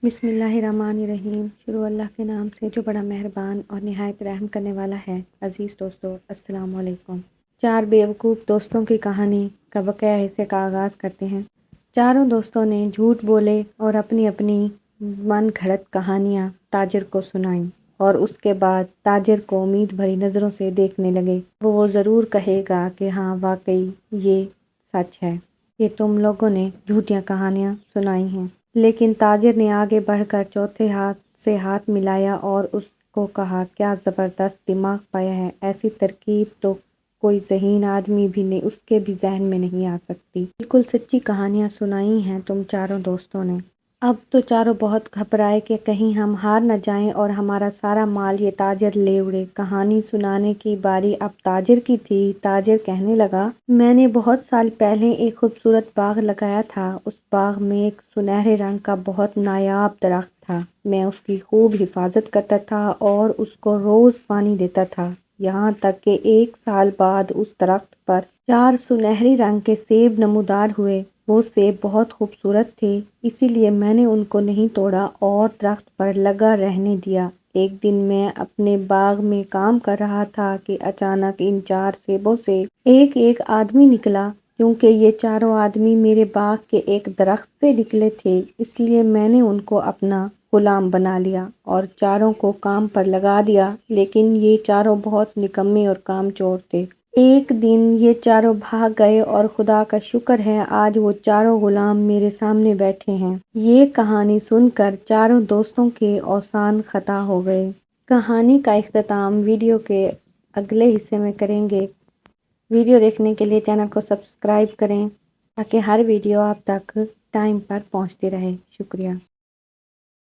بسم اللہ الرحمن الرحیم۔ شروع اللہ کے نام سے جو بڑا مہربان اور نہایت رحم کرنے والا ہے۔ عزیز دوستو، السلام علیکم۔ چار بیوقوف دوستوں کی کہانی کا بقیہ حصے کا آغاز کرتے ہیں۔ چاروں دوستوں نے جھوٹ بولے اور اپنی اپنی من گھڑت کہانیاں تاجر کو سنائیں، اور اس کے بعد تاجر کو امید بھری نظروں سے دیکھنے لگے۔ وہ ضرور کہے گا کہ ہاں واقعی یہ سچ ہے کہ تم لوگوں نے جھوٹیاں کہانیاں سنائی ہیں۔ لیکن تاجر نے آگے بڑھ کر چوتھے ہاتھ سے ہاتھ ملایا اور اس کو کہا، کیا زبردست دماغ پایا ہے، ایسی ترکیب تو کوئی ذہین آدمی بھی نہیں، اس کے بھی ذہن میں نہیں آ سکتی۔ بالکل سچی کہانیاں سنائی ہیں تم چاروں دوستوں نے۔ اب تو چاروں بہت گھبرائے کہ کہیں ہم ہار نہ جائیں اور ہمارا سارا مال یہ تاجر لے اڑے۔ کہانی سنانے کی باری اب تاجر کی تھی۔ تاجر کہنے لگا، میں نے بہت سال پہلے ایک خوبصورت باغ لگایا تھا۔ اس باغ میں ایک سنہرے رنگ کا بہت نایاب درخت تھا۔ میں اس کی خوب حفاظت کرتا تھا اور اس کو روز پانی دیتا تھا، یہاں تک کہ ایک سال بعد اس درخت پر 4 سنہری رنگ کے سیب نمودار ہوئے۔ وہ سیب بہت خوبصورت تھے، اسی لیے میں نے ان کو نہیں توڑا اور درخت پر لگا رہنے دیا۔ ایک دن میں اپنے باغ میں کام کر رہا تھا کہ اچانک ان 4 سیبوں سے ایک ایک آدمی نکلا۔ کیونکہ یہ چاروں آدمی میرے باغ کے ایک درخت سے نکلے تھے، اس لیے میں نے ان کو اپنا غلام بنا لیا اور چاروں کو کام پر لگا دیا۔ لیکن یہ چاروں بہت نکمے اور کام چور تھے۔ ایک دن یہ چاروں بھاگ گئے اور خدا کا شکر ہے آج وہ چاروں غلام میرے سامنے بیٹھے ہیں۔ یہ کہانی سن کر چاروں دوستوں کے اوزان خطا ہو گئے۔ کہانی کا اختتام ویڈیو کے اگلے حصے میں کریں گے۔ ویڈیو دیکھنے کے لیے چینل کو سبسکرائب کریں تاکہ ہر ویڈیو آپ تک ٹائم پر پہنچتی رہے۔ شکریہ۔